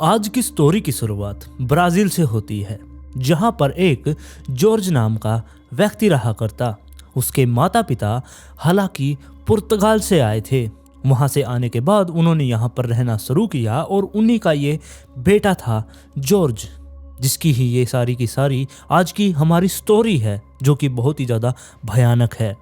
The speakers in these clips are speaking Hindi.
आज की स्टोरी की शुरुआत ब्राज़ील से होती है, जहां पर एक जॉर्ज नाम का व्यक्ति रहा करता। उसके माता पिता हालांकि पुर्तगाल से आए थे। वहां से आने के बाद उन्होंने यहां पर रहना शुरू किया और उन्हीं का ये बेटा था जॉर्ज, जिसकी ही ये सारी की सारी आज की हमारी स्टोरी है, जो कि बहुत ही ज़्यादा भयानक है।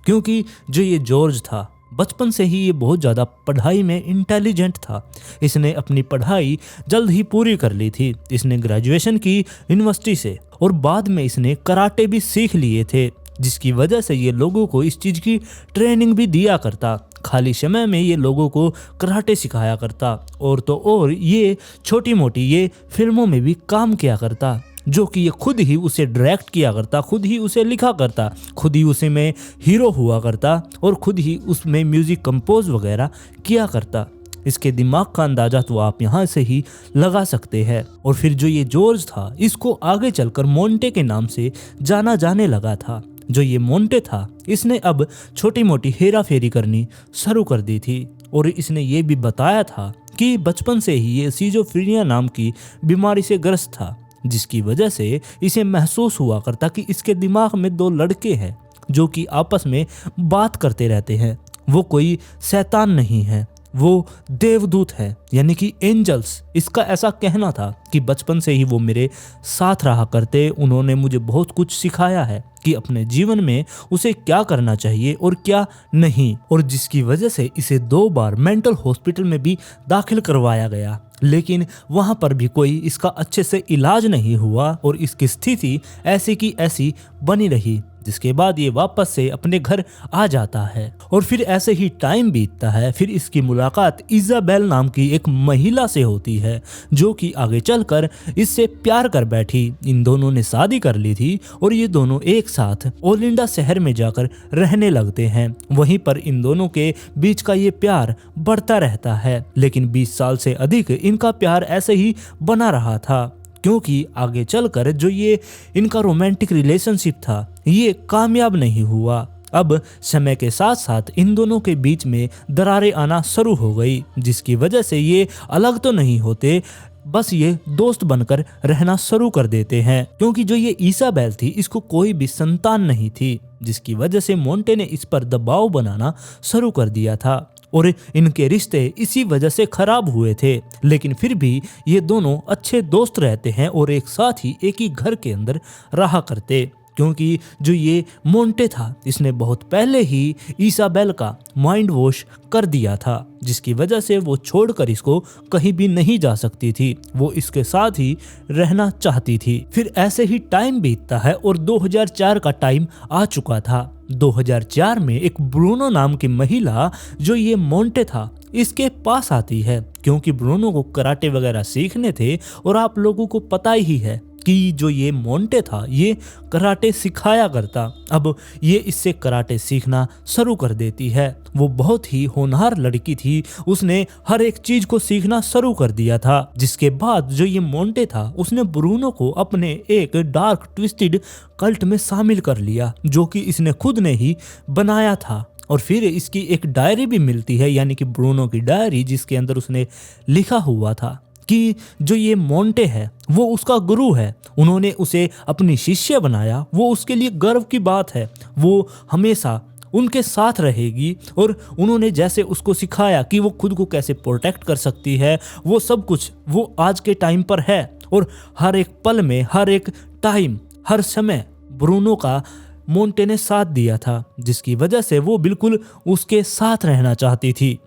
क्योंकि जो ये जॉर्ज था, बचपन से ही ये बहुत ज़्यादा पढ़ाई में इंटेलिजेंट था। इसने अपनी पढ़ाई जल्द ही पूरी कर ली थी। इसने ग्रेजुएशन की यूनिवर्सिटी से और बाद में इसने कराटे भी सीख लिए थे, जिसकी वजह से ये लोगों को इस चीज़ की ट्रेनिंग भी दिया करता। खाली समय में ये लोगों को कराटे सिखाया करता और तो और ये छोटी मोटी ये फिल्मों में भी काम किया करता, जो कि ये खुद ही उसे डायरेक्ट किया करता, खुद ही उसे लिखा करता, खुद ही उसे में हीरो हुआ करता और खुद ही उसमें म्यूज़िक कंपोज वगैरह किया करता। इसके दिमाग का अंदाज़ा तो आप यहाँ से ही लगा सकते हैं। और फिर जो ये जॉर्ज था, इसको आगे चलकर मोंटे के नाम से जाना जाने लगा था। जो ये मोंटे था, इसने अब छोटी मोटी हेरा फेरी करनी शुरू कर दी थी और इसने ये भी बताया था कि बचपन से ही ये सिजोफ्रेनिया नाम की बीमारी से ग्रस्त था, जिसकी वजह से इसे महसूस हुआ करता कि इसके दिमाग में दो लड़के हैं जो कि आपस में बात करते रहते हैं। वो कोई शैतान नहीं है, वो देवदूत है, यानी कि एंजल्स। इसका ऐसा कहना था कि बचपन से ही वो मेरे साथ रहा करते, उन्होंने मुझे बहुत कुछ सिखाया है कि अपने जीवन में उसे क्या करना चाहिए और क्या नहीं। और जिसकी वजह से इसे 2 बार मेंटल हॉस्पिटल में भी दाखिल करवाया गया, लेकिन वहां पर भी कोई इसका अच्छे से इलाज नहीं हुआ और इसकी स्थिति ऐसी की ऐसी बनी रही। जिसके बाद ये वापस से अपने घर आ जाता है और फिर ऐसे ही टाइम बीतता है। फिर इसकी मुलाकात इजाबेल नाम की एक महिला से होती है, जो कि आगे चलकर इससे प्यार कर बैठी। इन दोनों ने शादी कर ली थी और ये दोनों एक साथ ओलिंडा शहर में जाकर रहने लगते हैं। वहीं पर इन दोनों के बीच का ये प्यार बढ़ता रहता है, लेकिन 20 साल से अधिक इनका प्यार ऐसे ही बना रहा था, क्योंकि आगे चलकर जो ये इनका रोमांटिक रिलेशनशिप था, ये कामयाब नहीं हुआ। अब समय के साथ साथ इन दोनों के बीच में दरारें आना शुरू हो गई, जिसकी वजह से ये अलग तो नहीं होते, बस ये दोस्त बनकर रहना शुरू कर देते हैं। क्योंकि जो ये इसाबेल थी, इसको कोई भी संतान नहीं थी, जिसकी वजह से मोंटे ने इस पर दबाव बनाना शुरू कर दिया था और इनके रिश्ते इसी वजह से खराब हुए थे। लेकिन फिर भी ये दोनों अच्छे दोस्त रहते हैं और एक साथ ही एक ही घर के अंदर रहा करते। क्योंकि जो ये मोंटे था, इसने बहुत पहले ही इसाबेल का माइंड वॉश कर दिया था, जिसकी वजह से वो छोड़कर इसको कहीं भी नहीं जा सकती थी। वो इसके साथ ही रहना चाहती थी। फिर ऐसे ही टाइम बीतता है और 2004 का टाइम आ चुका था। 2004 में एक ब्रूनो नाम की महिला, जो ये मोंटे था, इसके पास आती है, क्योंकि ब्रूनो को कराटे वगैरह सीखने थे और आप लोगों को पता ही है कि जो ये मोंटे था, ये कराटे सिखाया करता। अब ये इससे कराटे सीखना शुरू कर देती है। वो बहुत ही होनहार लड़की थी, उसने हर एक चीज को सीखना शुरू कर दिया था। जिसके बाद जो ये मोंटे था, उसने ब्रूनो को अपने एक डार्क ट्विस्टेड कल्ट में शामिल कर लिया, जो कि इसने खुद ने ही बनाया था। और फिर इसकी एक डायरी भी मिलती है, यानी कि ब्रूनो की डायरी, जिसके अंदर उसने लिखा हुआ था कि जो ये मोंटे है वो उसका गुरु है, उन्होंने उसे अपनी शिष्य बनाया, वो उसके लिए गर्व की बात है, वो हमेशा उनके साथ रहेगी और उन्होंने जैसे उसको सिखाया कि वो खुद को कैसे प्रोटेक्ट कर सकती है, वो सब कुछ वो आज के टाइम पर है। और हर एक पल में, हर एक टाइम, हर समय ब्रूनो का मोंटे ने साथ दिया था, जिसकी वजह से वो बिल्कुल उसके साथ रहना चाहती थी।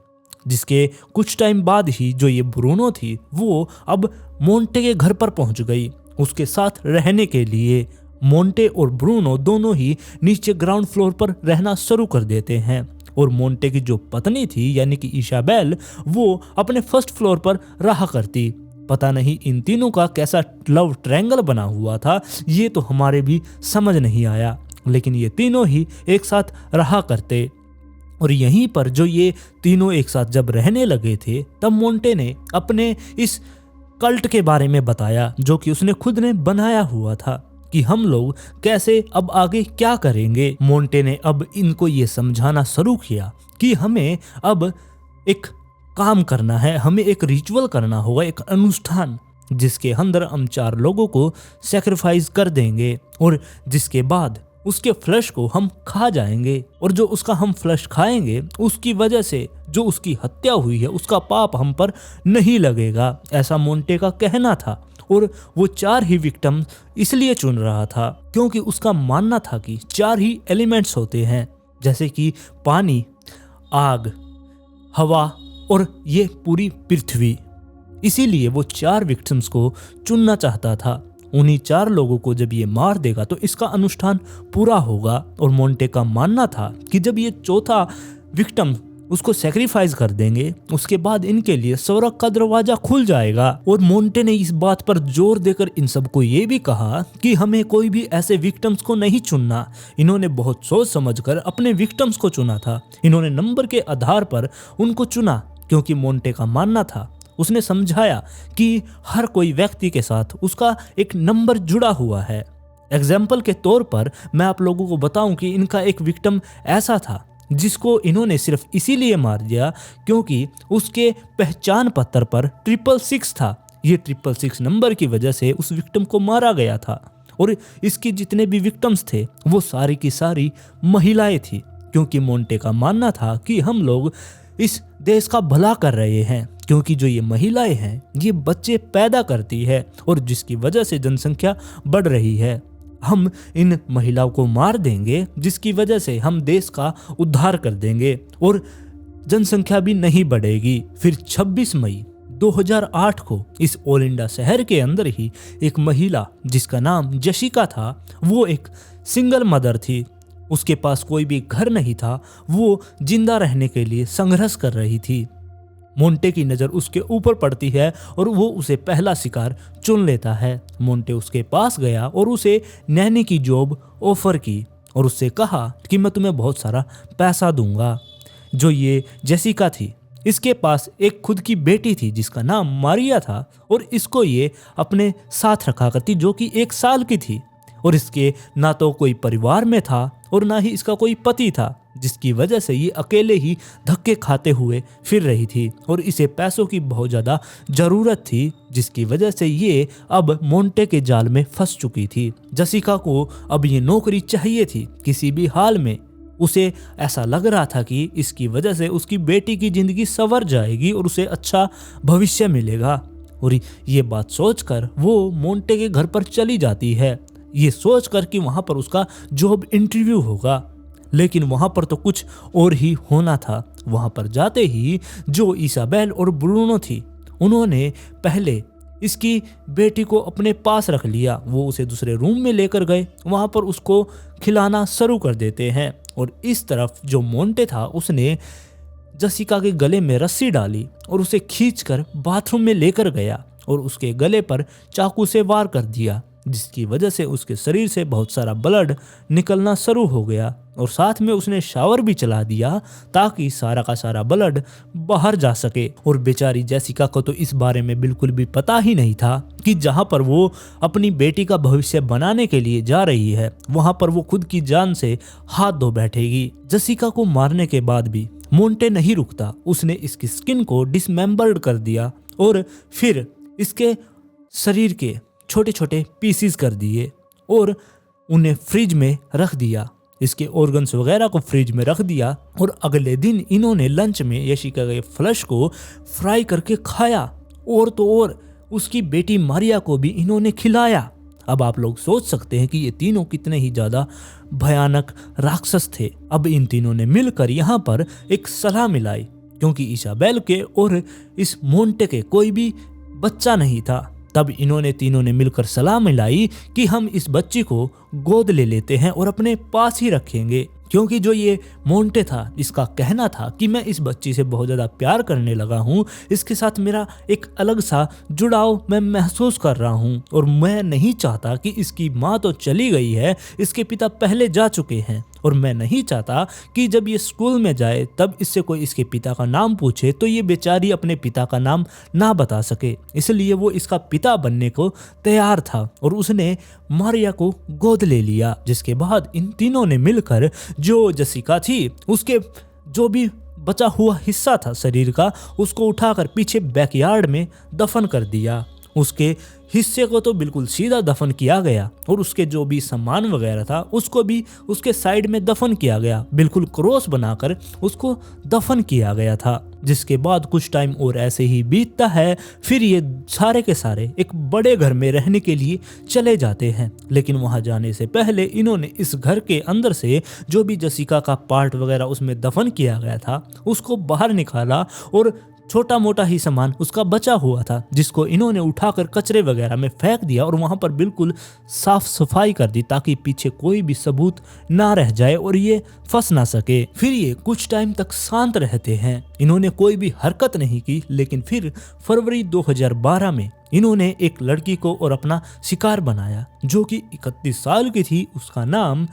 जिसके कुछ टाइम बाद ही जो ये ब्रूनो थी, वो अब मोंटे के घर पर पहुंच गई उसके साथ रहने के लिए। मोंटे और ब्रूनो दोनों ही नीचे ग्राउंड फ्लोर पर रहना शुरू कर देते हैं और मोंटे की जो पत्नी थी, यानी कि इसाबेल, वो अपने फर्स्ट फ्लोर पर रहा करती। पता नहीं इन तीनों का कैसा लव ट्रायंगल बना हुआ था, ये तो हमारे भी समझ नहीं आया, लेकिन ये तीनों ही एक साथ रहा करते। और यहीं पर जो ये तीनों एक साथ जब रहने लगे थे, तब मोंटे ने अपने इस कल्ट के बारे में बताया, जो कि उसने खुद ने बनाया हुआ था, कि हम लोग कैसे अब आगे क्या करेंगे। मोंटे ने अब इनको ये समझाना शुरू किया कि हमें अब एक काम करना है, हमें एक रिचुअल करना होगा, एक अनुष्ठान जिसके अंदर हम 4 लोगों को सेक्रीफाइस कर देंगे और जिसके बाद उसके फ्लैश को हम खा जाएंगे और जो उसका हम फ्लैश खाएंगे उसकी वजह से जो उसकी हत्या हुई है उसका पाप हम पर नहीं लगेगा, ऐसा मोंटे का कहना था। और वो 4 ही विक्टिम इसलिए चुन रहा था क्योंकि उसका मानना था कि 4 ही एलिमेंट्स होते हैं, जैसे कि पानी, आग, हवा और ये पूरी पृथ्वी। इसीलिए वो 4 विक्टिम्स को चुनना चाहता था। उन्हीं 4 लोगों को जब ये मार देगा तो इसका अनुष्ठान पूरा होगा। और मोंटे का मानना था कि जब ये 4था विक्टिम उसको सेक्रीफाइस कर देंगे उसके बाद इनके लिए स्वर्ग का दरवाजा खुल जाएगा। और मोंटे ने इस बात पर जोर देकर इन सबको ये भी कहा कि हमें कोई भी ऐसे विक्टिम्स को नहीं चुनना। इन्होंने बहुत सोच समझकर अपने विक्टिम्स को चुना था। इन्होंने नंबर के आधार पर उनको चुना क्योंकि मोंटे का मानना था, उसने समझाया कि हर कोई व्यक्ति के साथ उसका एक नंबर जुड़ा हुआ है। एग्जाम्पल के तौर पर मैं आप लोगों को बताऊं कि इनका एक विक्टिम ऐसा था जिसको इन्होंने सिर्फ इसीलिए मार दिया क्योंकि उसके पहचान पत्र पर 666 था। ये 666 नंबर की वजह से उस विक्टिम को मारा गया था। और इसके जितने भी विक्टिम्स थे वो सारी की सारी महिलाएं थी क्योंकि मोंटे का मानना था कि हम लोग इस देश का भला कर रहे हैं क्योंकि जो ये महिलाएं हैं ये बच्चे पैदा करती है और जिसकी वजह से जनसंख्या बढ़ रही है। हम इन महिलाओं को मार देंगे जिसकी वजह से हम देश का उद्धार कर देंगे और जनसंख्या भी नहीं बढ़ेगी। फिर 26 मई 2008 को इस ओलिंडा शहर के अंदर ही एक महिला जिसका नाम जेसिका था, वो एक सिंगल मदर थी, उसके पास कोई भी घर नहीं था, वो जिंदा रहने के लिए संघर्ष कर रही थी। मोंटे की नज़र उसके ऊपर पड़ती है और वो उसे पहला शिकार चुन लेता है। मोंटे उसके पास गया और उसे नैनी की जॉब ऑफर की और उससे कहा कि मैं तुम्हें बहुत सारा पैसा दूंगा। जो ये जेसिका थी इसके पास एक खुद की बेटी थी जिसका नाम मारिया था और इसको ये अपने साथ रखा करती जो कि 1 साल की थी और इसके ना तो कोई परिवार में था और ना ही इसका कोई पति था, जिसकी वजह से ये अकेले ही धक्के खाते हुए फिर रही थी और इसे पैसों की बहुत ज़्यादा ज़रूरत थी जिसकी वजह से ये अब मोंटे के जाल में फंस चुकी थी। जेसिका को अब ये नौकरी चाहिए थी किसी भी हाल में। उसे ऐसा लग रहा था कि इसकी वजह से उसकी बेटी की ज़िंदगी संवर जाएगी और उसे अच्छा भविष्य मिलेगा। और ये बात सोचकर वो मोंटे के घर पर चली जाती है, ये सोचकर कि वहाँ पर उसका जॉब इंटरव्यू होगा। लेकिन वहाँ पर तो कुछ और ही होना था। वहाँ पर जाते ही जो इसाबेल और ब्रूनो थी उन्होंने पहले इसकी बेटी को अपने पास रख लिया। वो उसे दूसरे रूम में लेकर गए, वहाँ पर उसको खिलाना शुरू कर देते हैं। और इस तरफ जो मोंटे था उसने जेसिका के गले में रस्सी डाली और उसे खींचकर बाथरूम में लेकर गया और उसके गले पर चाकू से वार कर दिया, जिसकी वजह से उसके शरीर से बहुत सारा ब्लड निकलना शुरू हो गया और साथ में उसने शावर भी चला दिया ताकि सारा का सारा ब्लड बाहर जा सके। और बेचारी जेसिका को तो इस बारे में बिल्कुल भी पता ही नहीं था कि जहां पर वो अपनी बेटी का भविष्य बनाने के लिए जा रही है वहां पर वो खुद की जान से हाथ धो बैठेगी। जेसिका को मारने के बाद भी मोंटे नहीं रुकता, उसने इसकी स्किन को डिसमेंबर्ड कर दिया और फिर इसके शरीर के छोटे छोटे पीसीज कर दिए और उन्हें फ्रिज में रख दिया। इसके ऑर्गन्स वगैरह को फ्रिज में रख दिया और अगले दिन इन्होंने लंच में जेसिका के फ्लैश को फ्राई करके खाया और तो और उसकी बेटी मारिया को भी इन्होंने खिलाया। अब आप लोग सोच सकते हैं कि ये तीनों कितने ही ज़्यादा भयानक राक्षस थे। अब इन तीनों ने मिलकर यहाँ पर एक सलाह मिलाई क्योंकि इसाबेल के और इस मोंटे के कोई भी बच्चा नहीं था। तब इन्होंने तीनों ने मिलकर सलाह मिलाई कि हम इस बच्ची को गोद ले लेते हैं और अपने पास ही रखेंगे, क्योंकि जो ये मोंटे था इसका कहना था कि मैं इस बच्ची से बहुत ज़्यादा प्यार करने लगा हूँ, इसके साथ मेरा एक अलग सा जुड़ाव मैं महसूस कर रहा हूँ और मैं नहीं चाहता कि इसकी माँ तो चली गई है, इसके पिता पहले जा चुके हैं और मैं नहीं चाहता कि जब ये स्कूल में जाए तब इससे कोई इसके पिता का नाम पूछे तो ये बेचारी अपने पिता का नाम ना बता सके। इसलिए वो इसका पिता बनने को तैयार था और उसने मारिया को गोद ले लिया, जिसके बाद इन तीनों ने मिलकर जो जेसिका थी उसके जो भी बचा हुआ हिस्सा था शरीर का, उसको उठाकर पीछे बैकयार्ड में दफन कर दिया। उसके हिस्से को तो बिल्कुल सीधा दफन किया गया और उसके जो भी सामान वगैरह था उसको भी उसके साइड में दफन किया गया, बिल्कुल क्रॉस बनाकर उसको दफन किया गया था। जिसके बाद कुछ टाइम और ऐसे ही बीतता है, फिर ये सारे के सारे एक बड़े घर में रहने के लिए चले जाते हैं। लेकिन वहां जाने से पहले इन्होंने इस घर के अंदर से जो भी जसिका का पार्ट वगैरह उसमें दफन किया गया था उसको बाहर निकाला और छोटा मोटा ही सामान उसका बचा हुआ था जिसको इन्होंने उठाकर कचरे वगैरह में फेंक दिया और वहां पर बिल्कुल साफ सफाई कर दी ताकि पीछे कोई भी सबूत ना रह जाए और ये फंस ना सके। फिर ये कुछ टाइम तक शांत रहते हैं, इन्होंने कोई भी हरकत नहीं की। लेकिन फिर फरवरी 2012 में इन्होंने एक लड़की को और अपना शिकार बनाया जो कि 31 साल की थी। उसका नाम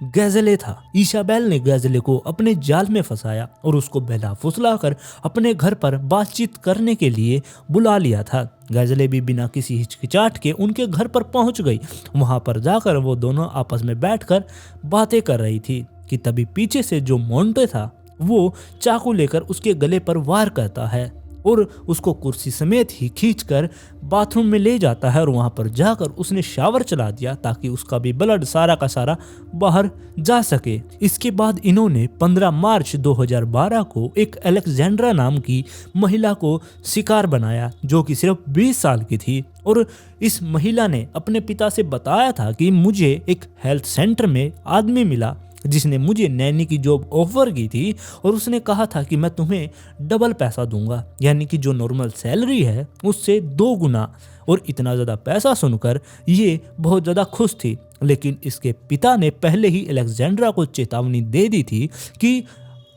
गैजले था। इसाबेल ने गैजले को अपने जाल में फंसाया और उसको बहला फुसलाकर अपने घर पर बातचीत करने के लिए बुला लिया था। गैजले भी बिना किसी हिचकिचाहट के उनके घर पर पहुंच गई। वहां पर जाकर वो दोनों आपस में बैठकर बातें कर रही थी कि तभी पीछे से जो मोंटे था वो चाकू लेकर उसके गले पर वार करता है और उसको कुर्सी समेत ही खींचकर बाथरूम में ले जाता है और वहां पर जाकर उसने शावर चला दिया ताकि उसका भी ब्लड सारा का सारा बाहर जा सके। इसके बाद इन्होंने 15 मार्च 2012 को एक अलेक्जेंड्रा नाम की महिला को शिकार बनाया जो कि सिर्फ 20 साल की थी। और इस महिला ने अपने पिता से बताया था कि मुझे एक हेल्थ सेंटर में आदमी मिला जिसने मुझे नैनी की जॉब ऑफर की थी और उसने कहा था कि मैं तुम्हें डबल पैसा दूंगा, यानी कि जो नॉर्मल सैलरी है उससे 2 गुना। और इतना ज़्यादा पैसा सुनकर ये बहुत ज़्यादा खुश थी। लेकिन इसके पिता ने पहले ही अलेक्जेंड्रा को चेतावनी दे दी थी कि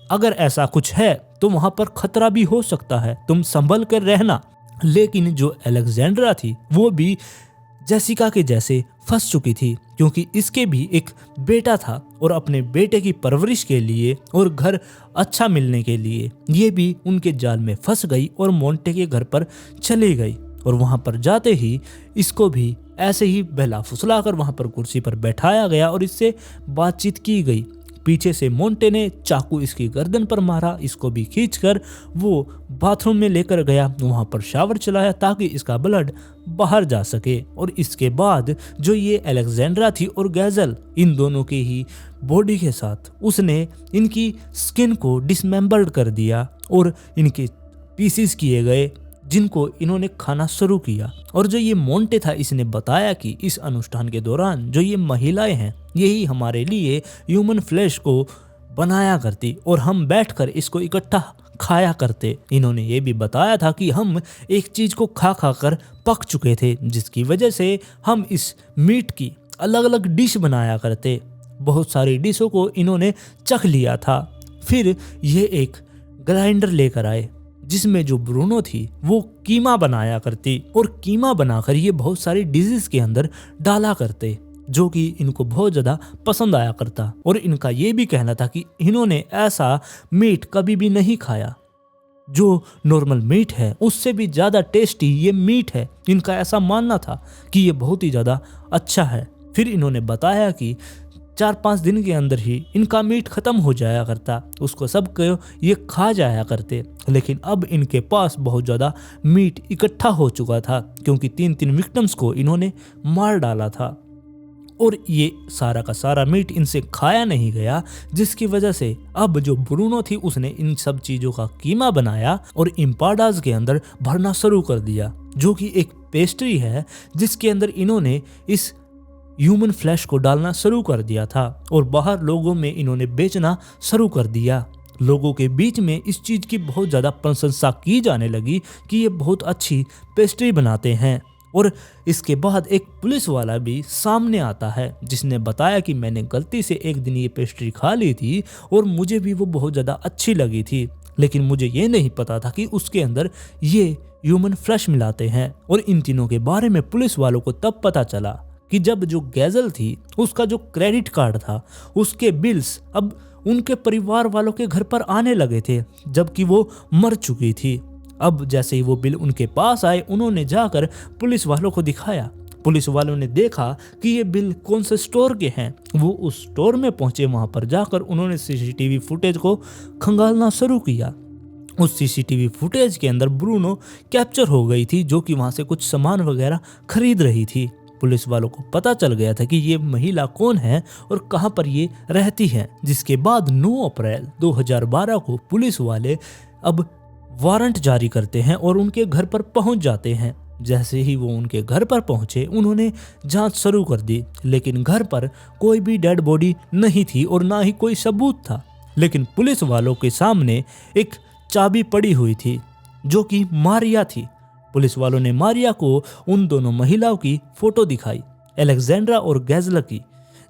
अगर ऐसा कुछ है तो वहाँ पर खतरा भी हो सकता है, तुम संभल कर रहना। लेकिन जो अलेक्जेंड्रा थी वो भी जेसिका के जैसे फंस चुकी थी क्योंकि इसके भी एक बेटा था और अपने बेटे की परवरिश के लिए और घर अच्छा मिलने के लिए ये भी उनके जाल में फंस गई और मोंटे के घर पर चली गई। और वहां पर जाते ही इसको भी ऐसे ही बहला फुसला कर वहां पर कुर्सी पर बैठाया गया और इससे बातचीत की गई। पीछे से मोंटे ने चाकू इसकी गर्दन पर मारा, इसको भी खींचकर वो बाथरूम में लेकर गया, वहां पर शावर चलाया ताकि इसका ब्लड बाहर जा सके। और इसके बाद जो ये अलेक्जेंड्रा थी और गैजल, इन दोनों के ही बॉडी के साथ उसने इनकी स्किन को डिसमेंबर्ड कर दिया और इनके पीसीस किए गए जिनको इन्होंने खाना शुरू किया। और जो ये मोंटे था इसने बताया कि इस अनुष्ठान के दौरान जो ये महिलाएं हैं यही हमारे लिए ह्यूमन फ्लैश को बनाया करती और हम बैठकर इसको इकट्ठा खाया करते। इन्होंने ये भी बताया था कि हम एक चीज़ को खा खा कर पक चुके थे जिसकी वजह से हम इस मीट की अलग अलग डिश बनाया करते। बहुत सारी डिशों को इन्होंने चख लिया था। फिर ये एक ग्राइंडर लेकर आए जिसमें जो ब्रूनो थी वो कीमा बनाया करती और कीमा बनाकर ये बहुत सारी डिशेस के अंदर डाला करते जो कि इनको बहुत ज़्यादा पसंद आया करता। और इनका ये भी कहना था कि इन्होंने ऐसा मीट कभी भी नहीं खाया, जो नॉर्मल मीट है उससे भी ज़्यादा टेस्टी ये मीट है। इनका ऐसा मानना था कि ये बहुत ही ज़्यादा अच्छा है। फिर इन्होंने बताया कि 4-5 दिन के अंदर ही इनका मीट खत्म हो जाया करता, उसको सब ये खा जाया करते। लेकिन अब इनके पास बहुत ज़्यादा मीट इकट्ठा हो चुका था क्योंकि 3-3 विक्टिम्स को इन्होंने मार डाला था और ये सारा का सारा मीट इनसे खाया नहीं गया, जिसकी वजह से अब जो ब्रूनो थी उसने इन सब चीज़ों का कीमा बनाया और इम्पाडास के अंदर भरना शुरू कर दिया, जो कि एक पेस्ट्री है जिसके अंदर इन्होंने इस ह्यूमन फ्लैश को डालना शुरू कर दिया था और बाहर लोगों में इन्होंने बेचना शुरू कर दिया। लोगों के बीच में इस चीज़ की बहुत ज़्यादा प्रशंसा की जाने लगी कि ये बहुत अच्छी पेस्ट्री बनाते हैं। और इसके बाद एक पुलिस वाला भी सामने आता है जिसने बताया कि मैंने गलती से एक दिन ये पेस्ट्री खा ली थी और मुझे भी वो बहुत ज़्यादा अच्छी लगी थी, लेकिन मुझे ये नहीं पता था कि उसके अंदर ये ह्यूमन फ्लैश मिलाते हैं। और इन तीनों के बारे में पुलिस वालों को तब पता चला कि जब जो गैजल थी उसका जो क्रेडिट कार्ड था उसके बिल्स अब उनके परिवार वालों के घर पर आने लगे थे जबकि वो मर चुकी थी। अब जैसे ही वो बिल उनके पास आए उन्होंने जाकर पुलिस वालों को दिखाया। पुलिस वालों ने देखा कि ये बिल कौन से स्टोर के हैं। वो उस स्टोर में पहुंचे, वहां पर जाकर उन्होंने सीसीटीवी फुटेज को खंगालना शुरू किया। उस सीसीटीवी फुटेज के अंदर ब्रूनो कैप्चर हो गई थी, जो कि वहां से कुछ सामान वगैरह खरीद रही थी। पुलिस वालों को पता चल गया था कि ये महिला कौन है और कहां पर ये रहती है। जिसके बाद 9 अप्रैल 2012 को पुलिस वाले अब वारंट जारी करते हैं और उनके घर पर पहुंच जाते हैं। जैसे ही वो उनके घर पर पहुंचे, उन्होंने जांच शुरू कर दी, लेकिन घर पर कोई भी डेड बॉडी नहीं थी और ना ही कोई सबूत था। लेकिन पुलिस वालों के सामने एक चाबी पड़ी हुई थी, जो कि मारिया थी। पुलिस वालों ने मारिया को उन दोनों महिलाओं की फोटो दिखाई, अलेक्जेंड्रा और गैजला की,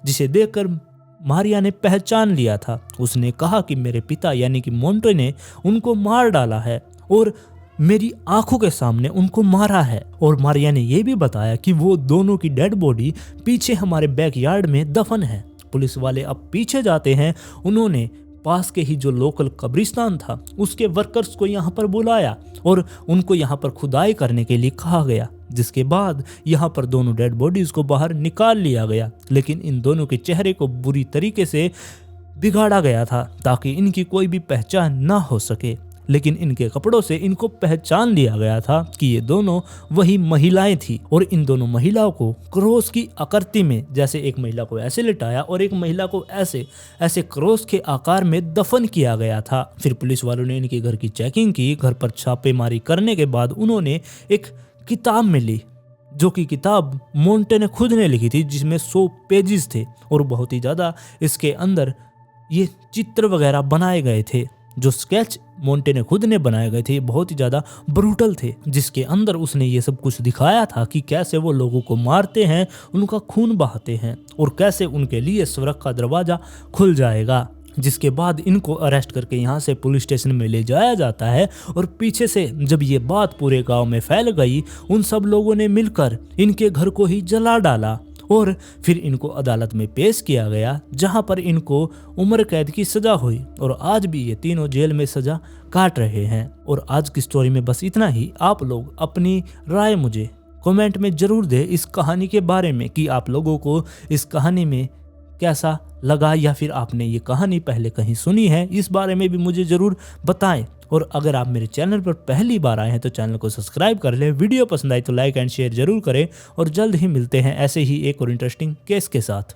जिसे देखकर मारिया ने पहचान लिया था। उसने कहा कि मेरे पिता यानी कि मोंटे ने उनको मार डाला है और मेरी आंखों के सामने उनको मारा है। और मारिया ने यह भी बताया कि वो दोनों की डेड बॉडी पीछे हमारे बैकयार्ड में दफन है। पुलिस वाले अब पीछे जाते हैं। उन्होंने पास के ही जो लोकल कब्रिस्तान था उसके वर्कर्स को यहाँ पर बुलाया और उनको यहाँ पर खुदाई करने के लिए कहा गया। जिसके बाद यहाँ पर दोनों डेड बॉडीज को बाहर निकाल लिया गया, लेकिन इन दोनों के चेहरे को बुरी तरीके से बिगाड़ा गया था ताकि इनकी कोई भी पहचान ना हो सके। लेकिन इनके कपड़ों से इनको पहचान लिया गया था कि ये दोनों वही महिलाएं थी। और इन दोनों महिलाओं को क्रॉस की आकृति में, जैसे एक महिला को ऐसे लिटाया और एक महिला को ऐसे क्रॉस के आकार में दफन किया गया था। फिर पुलिस वालों ने इनके घर की चेकिंग की। घर पर छापेमारी करने के बाद उन्होंने एक किताब मिली, जो कि किताब मोंटे ने खुद ने लिखी थी, जिसमें 100 पेजेस थे और बहुत ही ज़्यादा इसके अंदर ये चित्र वगैरह बनाए गए थे। जो स्केच मोंटे ने खुद ने बनाए गए थे बहुत ही ज़्यादा ब्रूटल थे, जिसके अंदर उसने ये सब कुछ दिखाया था कि कैसे वो लोगों को मारते हैं, उनका खून बहाते हैं और कैसे उनके लिए स्वर्ग का दरवाज़ा खुल जाएगा। जिसके बाद इनको अरेस्ट करके यहाँ से पुलिस स्टेशन में ले जाया जाता है। और पीछे से जब ये बात पूरे गांव में फैल गई, उन सब लोगों ने मिलकर इनके घर को ही जला डाला और फिर इनको अदालत में पेश किया गया, जहां पर इनको उम्र कैद की सज़ा हुई। और आज भी ये तीनों जेल में सज़ा काट रहे हैं। और आज की स्टोरी में बस इतना ही। आप लोग अपनी राय मुझे कमेंट में ज़रूर दें इस कहानी के बारे में, कि आप लोगों को इस कहानी में कैसा लगा, या फिर आपने ये कहानी पहले कहीं सुनी है, इस बारे में भी मुझे ज़रूर बताएं। और अगर आप मेरे चैनल पर पहली बार आए हैं तो चैनल को सब्सक्राइब कर लें। वीडियो पसंद आई तो लाइक एंड शेयर जरूर करें। और जल्द ही मिलते हैं ऐसे ही एक और इंटरेस्टिंग केस के साथ।